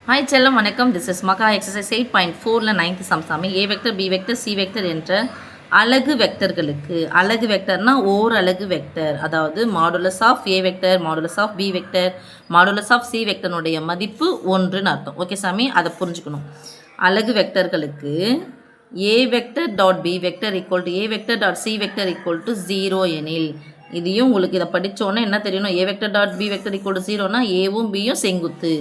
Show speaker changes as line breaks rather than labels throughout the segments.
Hi செல்லம் வணக்கம். This is Maha exercise 8.4ல் 9th சம் சாமி. A vector B vector C vector என்ற அலகு வெக்டர்களுக்கு, அலகு வெக்டர்னா ஓர் அலகு வெக்டர், அதாவது modulus of A vector, modulus of B vector, modulus of C வெக்டர்னுடைய மதிப்பு 1ன்னு அர்த்தம். ஓகே சாமி, அதை புரிஞ்சுக்கணும். அலகு வெக்டர்களுக்கு A vector dot B vector equal to A vector dot C vector equal to 0 எனில், இதையும் உங்களுக்கு இதை படித்தோன்னே என்ன தெரியணும்? ஏ vector dot B vector equal to 0னா ஏவும் பியும் செங்குத்து,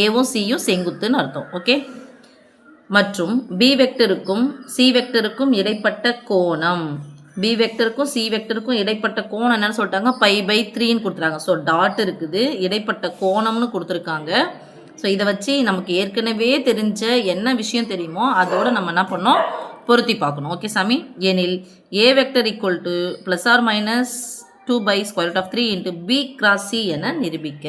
ஏவும் சியும் செங்குத்துன்னு அர்த்தம். ஓகே. மற்றும் பி வெக்டருக்கும் சி வெக்டருக்கும் இடைப்பட்ட கோணம், பி வெக்டருக்கும் சி வெக்டருக்கும் இடைப்பட்ட கோணம் என்னன்னு சொல்லிட்டாங்க? π/3ன்னு கொடுத்துருக்காங்க. ஸோ டாட் இருக்குது, இடைப்பட்ட கோணம்னு கொடுத்துருக்காங்க. ஸோ இதை வச்சு நமக்கு ஏற்கனவே தெரிஞ்ச என்ன விஷயம் தெரியுமோ அதோடு நம்ம என்ன பண்ணோம்? பொருத்தி பார்க்கணும். ஓகே சாமி. எனில் A vector equal to +or-2/√3 into B cross C என நிரூபிக்க.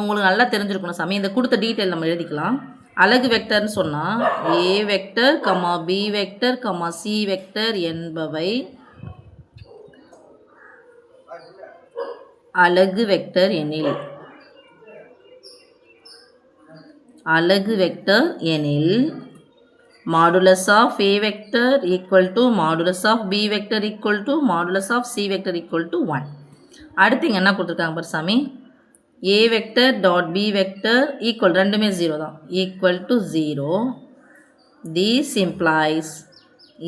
உங்களுக்கு நல்லா தெரிஞ்சிருக்கணும் சாமி. இந்த கொடுத்த டீட்டெயில் நம்ம எழுதிக்கலாம். அலகு வெக்டர்னு சொன்னால் A vector comma B vector comma C vector என்பவை அலகு வெக்டர் எனில், அலகு வெக்டர் எனில் modulus of A vector equal to modulus of B vector equal to modulus of C vector equal to 1. அடுத்து இங்கே என்ன கொடுத்துருக்காங்க பாரு சாமி? A vector dot B vector equal, ரெண்டுமே 0 தான், equal to 0. This implies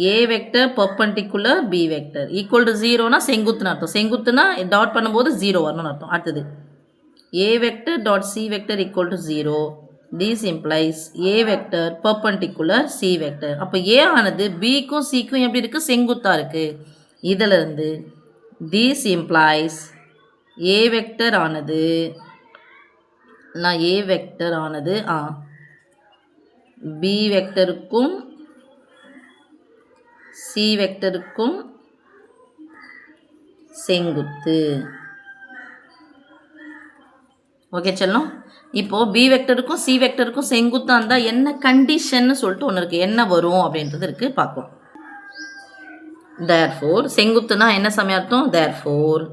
A vector perpendicular B vector equal to 0னா செங்குத்துன்னு அர்த்தம். செங்குத்துனா டாட் பண்ணும்போது 0 வரணும்னு அர்த்தம். அடுத்தது ஏ vector dot C vector equal to 0. This implies A vector perpendicular C vector. அப்போ ஏ ஆனது பிக்கும் சிக்கும் எப்படி இருக்குது? செங்குத்தாக இருக்குது. இதிலிருந்து திஸ் இம்ப்ளைஸ் ஏ வெக்டர் ஆனது, நான் ஏ வெக்டர் ஆனது பி வெக்டருக்கும் சி வெக்டருக்கும் செங்குத்து. ஓகே செல்லம். இப்போது பி வெக்டருக்கும் சி வெக்டருக்கும் செங்குத்தாக இருந்தால் என்ன கண்டிஷன்னு சொல்லிட்டு ஒன்று இருக்குது. என்ன வரும் அப்படின்றது இருக்குது, பார்க்கலாம். தேர்ஃபோர், செங்குத்துனா என்ன சமயம் அர்த்தம்? Therefore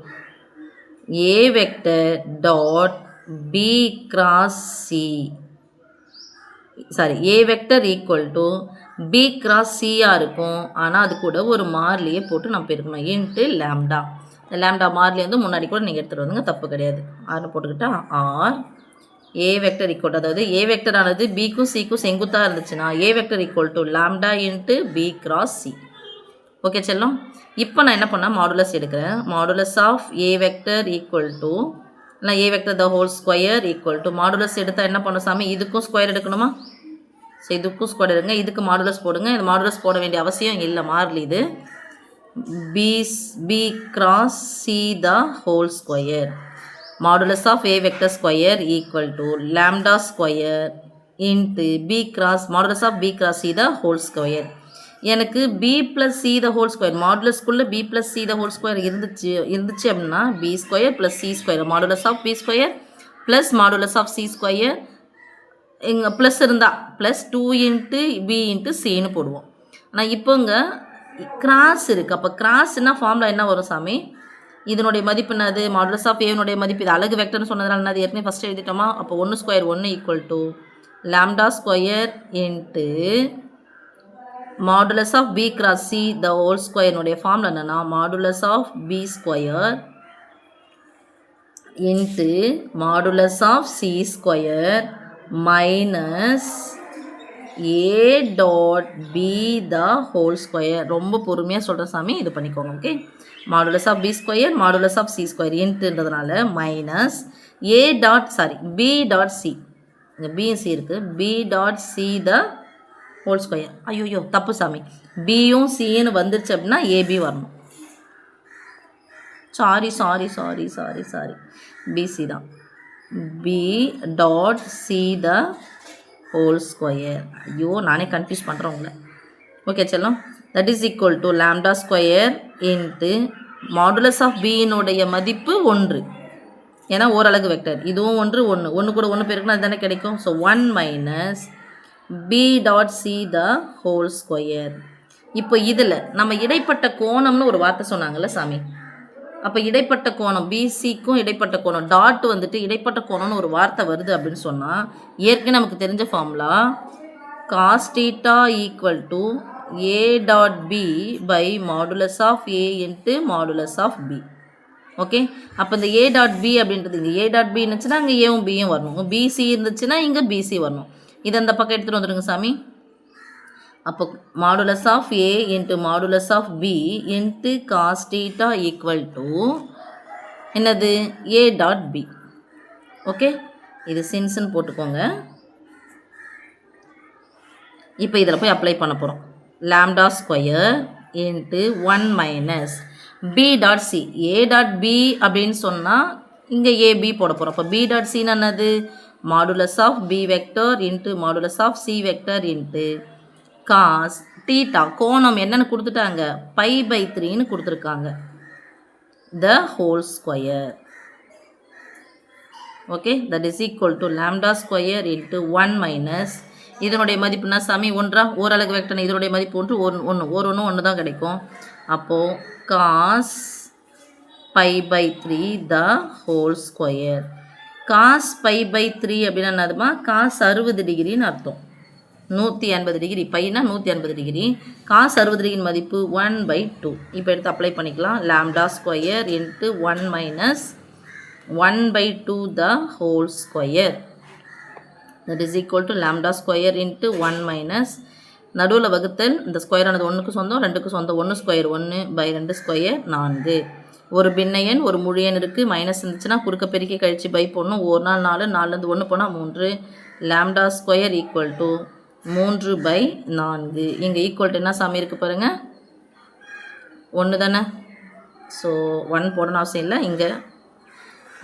A vector dot B cross C, sorry, A vector equal to B cross சியாக இருக்கும். ஆனால் அது கூட ஒரு மாறிலியை போட்டு நம்ம பெருக்கணும், இன்ட்டு லேம்டா. இந்த லேம்டா மாறிலி வந்து முன்னாடி கூட நீங்கள் எடுத்துகிட்டு வந்துங்க, தப்பு கிடையாது. ஆர்னு போட்டுக்கிட்டா ஆர் ஏ வெக்டர் ஈக்குவல், அதாவது ஏ வெக்டர் ஆனது பிக்கும் சிக்கும் செங்குத்தாக இருந்துச்சுன்னா A vector equal to lambda into B cross C. Okay செல்லம். இப்போ நான் என்ன பண்ணேன்? மாடுலஸ் எடுக்கிறேன். Modulus of A vector equal to, இல்லை A vector the whole square equal to, modulus எடுத்தால் என்ன பண்ணணும் சாமி? இதுக்கும் ஸ்கொயர் எடுக்கணுமா? ஸோ இதுக்கும் ஸ்கொயர் எடுங்க, இதுக்கு மாடுலஸ் போடுங்க. இது மாடுலஸ் போட வேண்டிய அவசியம் இல்லை, மாறலி இது. B cross C the whole square, modulus of A vector square equal to lambda square into B cross modulus of B cross C the whole square. எனக்கு B plus C the whole square, மாடுலஸ்குள்ளே B plus C the whole square இருந்துச்சு அப்படின்னா B square plus C square, modulus of B square plus modulus of C square. இங்கே plus இருந்தால் plus 2 into B into சின்னு போடுவோம். ஆனால் இப்போ இங்கே கிராஸ் இருக்குது. அப்போ கிராஸ்னா ஃபார்முலா என்ன வரும் சாமி? இதனுடைய மதிப்பு என்னது? மாடுலஸ் ஆஃப் ஏனுடைய மதிப்பு, இது அலகு வெக்டர்னு சொன்னதுனால என்னது? ஏற்கனவே ஃபஸ்ட்டு எழுதிட்டோமா? அப்போ 1 square 1 equal to lambda square into modulus of B cross C the whole ஸ்கொயர்னுடைய ஃபார்முலா என்னென்னா modulus of B square into modulus of C square minus A dot B the whole square. ரொம்ப பொறுமையாக சொல்கிறேன் சாமி, இது பண்ணிக்கோங்க. Okay. Modulus of B square modulus of C square இன்ட்டுன்றதுனால minus A dot, sorry, B dot C, இங்கே பியும் C இருக்குது, B dot C the whole square. ஐயோ தப்பு சாமி, பியும் சின்னு வந்துருச்சு அப்படின்னா ஏபி வரணும். Sorry sorry sorry sorry sorry BC தான். B dot C the whole square. ஐயோ நானே கன்ஃபியூஸ் பண்ணுறேன் உங்களை. ஓகே செல்லம். That is equal to lambda square into modulus of பியினுடைய மதிப்பு 1, ஏன்னா ஓரலகு வெக்டர், இதுவும் 1 1 1 கூட 1 பெருக்குன்னா அது தானே கிடைக்கும். So 1 minus B dot C the whole square. இப்போ இதில் நம்ம இடைப்பட்ட கோணம்னு ஒரு வார்த்தை சொன்னாங்கல்ல சாமி, அப்போ இடைப்பட்ட கோணம் பிசிக்கும் இடைப்பட்ட கோணம் டாட் வந்துட்டு இடைப்பட்ட கோணம்னு ஒரு வார்த்தை வருது அப்படின்னு சொன்னால் ஏற்கனவே நமக்கு தெரிஞ்ச formula cos theta equal to a dot b by modulus of a into modulus of b. Okay, அப்போ இந்த a டாட் b அப்படின்றது இங்கே a டாட் b இருந்துச்சுன்னா அங்கே ஏவும் பியும் வரணும், bc இருந்துச்சுன்னா இங்கே bc வரணும். இது அந்த பக்கம் எடுத்துகிட்டு வந்துடுங்க சாமி. அப்போ modulus of a into modulus of b into cos theta equal to என்னது a டாட் b. ஓகே, இது சின்ஸ்ன்னு போட்டுக்கோங்க. இப்போ இதில் போய் அப்ளை பண்ண போகிறோம். Lambda square into 1 minus B dot C. A dot B அப்படின்னு சொன்னால் இங்கே ஏபி போட போகிறோம். அப்போ பி டாட் சின்னு என்னது modulus of B vector into modulus of C vector into cos theta கோணம் என்னென்னு கொடுத்துட்டாங்க π/3ன்னு கொடுத்துருக்காங்க the whole square. Okay, that is equal to lambda square into 1 minus இதனுடைய மதிப்புனா சாமி ஒன்றா ஓரளவு வெக்டர் இதனுடைய மதிப்பு ஒன்று தான் கிடைக்கும். அப்போது cos π/3 the whole square. Cos π/3 அப்படின்னா என்னதுமா காஸ் 60 டிகிரின்னு அர்த்தம். 180 டிகிரி பையனா 180 டிகிரி. காஸ் 60 டிகிரியின் மதிப்பு 1/2. இப்போ எடுத்து அப்ளை பண்ணிக்கலாம். Lambda square into 1 minus 1/2 the whole square. that is equal to lambda square into 1 minus நடுவில் வகுத்தல் இந்த ஸ்கொயர் ஆனது 1க்கு சொந்தம் 2க்கு சொந்தம் 1 ஸ்கொயர் 1/2 ஸ்கொயர் 4. ஒரு பின்ன எண் ஒரு முழு எண் இருக்குது, மைனஸ் இருந்துச்சுன்னா குறுக்க பெருக்கி கழிச்சு பை போடணும். ஒரு நாள் 4 4லேருந்து 1 போனால் 3. Lambda square equal to 3/4. இங்கே ஈக்குவல் டு என்ன சாமி இருக்குது பாருங்கள் 1 தானே. ஸோ 1 போடணும் அவசியம் இல்லை. இங்கே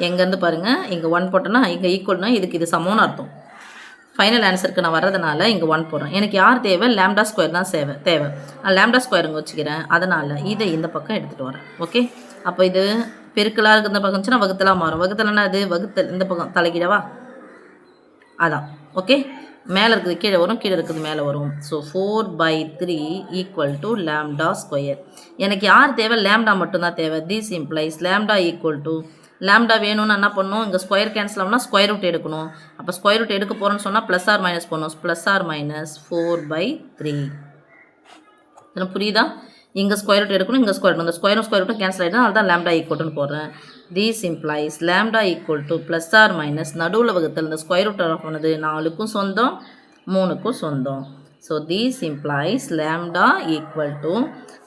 எங்கேருந்து பாருங்கள் இங்கே 1 போட்டோன்னா இங்கே ஈக்குவல்னா இதுக்கு இது சமம்னு அர்த்தம். ஃபைனல் ஆன்சருக்கு நான் வர்றதுனால இங்கே 1 போடுறேன். எனக்கு யார் தேவை லாம்டா ஸ்கொயர் தான் தேவை. லாம்டா ஸ்கொயர் இங்கே வச்சுக்கிறேன். அதனால் இதை இந்த பக்கம் எடுத்துகிட்டு வரேன். ஓகே, அப்போ இது பெருக்கலாக இருக்கிற இந்த பக்கம் இருந்துச்சுன்னா வகுத்தலாக மாறும். வகுத்தலைன்னா அது வகுத்தல் இந்த பக்கம் தலைக்கிடவா அதான். ஓகே, மேலே இருக்குது கீழே வரும், கீழே இருக்குது மேலே வரும். So 4/3 equal to lambda square. எனக்கு யார் தேவை லாம்டா மட்டும்தான் தேவை. This implies lambda equal to lambda வேணும்னு என்ன பண்ணணும் இங்கே ஸ்கொயர் கேன்சல் ஆகும்னா ஸ்கொயர் ரூட் எடுக்கணும். அப்போ ஸ்கொயர் ரூட் எடுக்க போகிறோன்னு சொன்னால் ப்ளஸ் ஆர் மைனஸ் பண்ணணும். Plus or minus 4/3. இதெல்லாம் புரியுதா? இங்கே ஸ்கொயர் ரூட் எடுக்கணும், இங்கே ஸ்கொயர் ரூட். இந்த ஸ்கொயர் ரூட்டும் கேன்சல் ஆகிடும். அதுதான் லாம்டா ஈக்குவல்னு போடுறேன். These implies lambda equal to plus or minus நடுவில் வகுத்தல் இந்த ஸ்கொயர் ரூட் ஆனது 4க்கும் சொந்தம் 3க்கும் சொந்தம். So these implies lambda equal to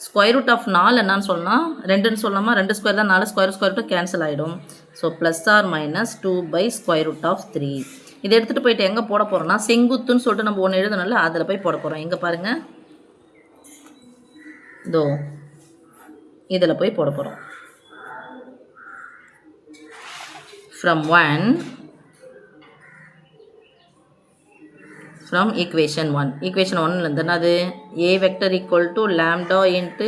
square root of 4 என்னன்னு சொன்னால் 2ன்னு சொல்லாமா 2 ஸ்கொயர் தான் 4 ஸ்கொயர் ரூட்டும் கேன்சல் ஆகிடும். So plus or minus 2/√3. இதை எடுத்துகிட்டு போயிட்டு எங்கே போட போகிறோம்னா செங்குத்துன்னு சொல்லிட்டு நம்ம ஒன்று எழுதணும்ல அதில் போய் போட போகிறோம். எங்கே பாருங்கள் இதோ இதில் போய் போட போகிறோம். from equation 1. equation 1 என்னது a vector equal to lambda into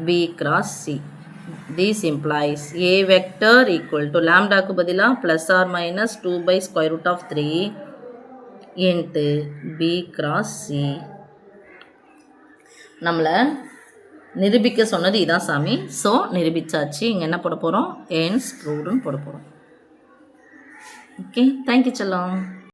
b cross c. This implies a vector equal to lambda க்கு பதிலா plus or minus 2/√3 into b cross c. நம்மளை நிரூபிக்க சொன்னது இதான் சாமி. ஸோ நிரூபிச்சாச்சு. இங்கே என்ன போட போகிறோம் hence proved போட போகிறோம். ஓகே, தேங்க்யூ செல்லம்.